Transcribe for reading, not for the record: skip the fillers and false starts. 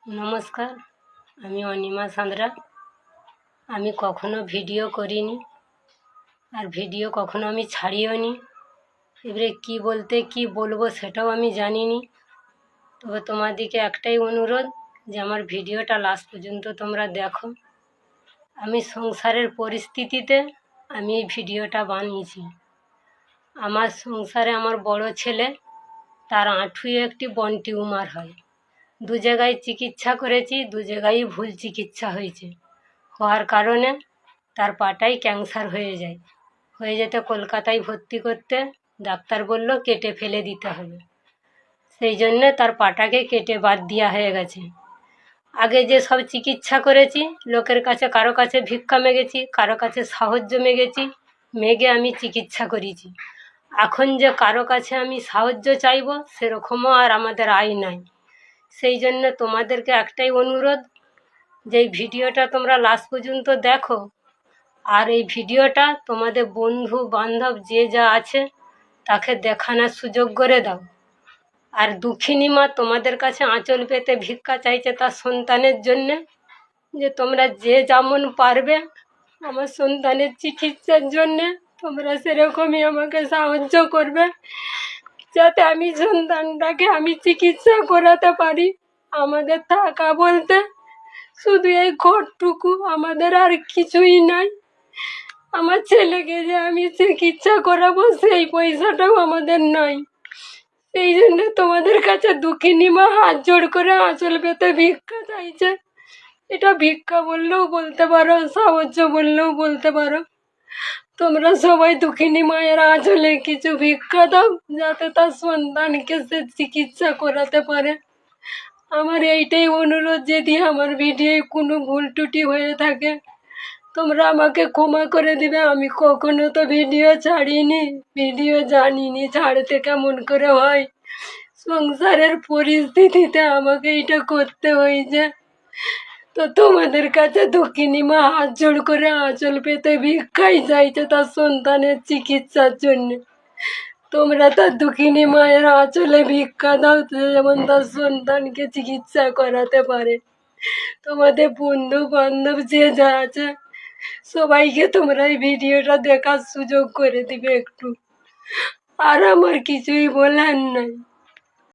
নমস্কার, আমি অনিমা সাঁতরা। আমি কখনো ভিডিও করিনি, আর ভিডিও কখনো আমি ছাড়িও নি। এবারে কী বলতে কী বলবো সেটাও আমি জানিনি। তবে তোমাদেরকে একটাই অনুরোধ যে আমার ভিডিওটা লাস্ট পর্যন্ত তোমরা দেখো। আমি সংসারের পরিস্থিতিতে আমি এই ভিডিওটা বানিয়েছি। আমার সংসারে আমার বড় ছেলে, তার আঁঠুয়ে একটি বন টিউমার হয়। 2 জায়গায় চিকিৎসা করেছি, 2 জায়গায়ই ভুল চিকিৎসা হয়েছে। হওয়ার কারণে তার পাটায় ক্যান্সার হয়ে যেতে কলকাতায় ভর্তি করতে ডাক্তার বলল কেটে ফেলে দিতে হবে। সেই জন্যে তার পাটাকে কেটে বাদ দেওয়া হয়ে গেছে। আগে যে সব চিকিৎসা করেছি, লোকের কাছে কারো কাছে ভিক্ষা মেগেছি, কারো কাছে সাহায্য মেগে আমি চিকিৎসা করেছি। এখন যে কারো কাছে আমি সাহায্য চাইব সেরকমও আর আমাদের আয় নাই। সেই জন্য তোমাদেরকে একটাই অনুরোধ যে এই ভিডিওটা তোমরা লাস্ট পর্যন্ত দেখো, আর এই ভিডিওটা তোমাদের বন্ধু বান্ধব যে যা আছে তাকে দেখানোর সুযোগ করে দাও। আর দুঃখিনী মা তোমাদের কাছে আঁচল পেতে ভিক্ষা চাইছে তার সন্তানের জন্যে, যে তোমরা যে যেমন পারবে আমার সন্তানের চিকিৎসার জন্যে তোমরা সেরকমই আমাকে সাহায্য করবে, যাতে আমি সন্তানটাকে আমি চিকিৎসা করাতে পারি। আমাদের থাকা বলতে শুধু এই ঘরটুকু, আমাদের আর কিছুই নাই। আমার ছেলেকে যে আমি চিকিৎসা করাবো সেই পয়সাটাও আমাদের নাই। সেই জন্য তোমাদের কাছে দুঃখিনী মা হাত জোড় করে আঁচল পেতে ভিক্ষা চাইছে। এটা ভিক্ষা বললেও বলতে পারো, সাহায্য বললেও বলতে পারো। তোমরা সবাই দুঃখিনী মায়ের আঁচলে কিছু ভিক্ষা দাও, যাতে তার সন্তানকে সে চিকিৎসা করাতে পারে। আমার এইটাই অনুরোধ। যদি আমার ভিডিওয় কোনো ভুল ত্রুটি হয়ে থাকে তোমরা আমাকে ক্ষমা করে দিবে। আমি কখনো তো ভিডিও ছাড়িনি, ভিডিও জানিনি ছাড়তে কেমন করে হয়। সংসারের পরিস্থিতিতে আমাকে এটা করতে হয়েছে। তো তোমাদের কাছে দুঃখিনী মা হাত জোড় করে আঁচল পেতে ভিক্ষাই চাইছে তার সন্তানের চিকিৎসার জন্য। তোমরা তার দুঃখিনী মায়ের আঁচলে ভিক্ষা দাও, যেমন তার সন্তানকে চিকিৎসা করাতে পারে। তোমাদের বন্ধু বান্ধব যে যা আছে সবাইকে তোমরা এই ভিডিওটা দেখার সুযোগ করে দিবে একটু। আর আমার কিছুই বলার নাই।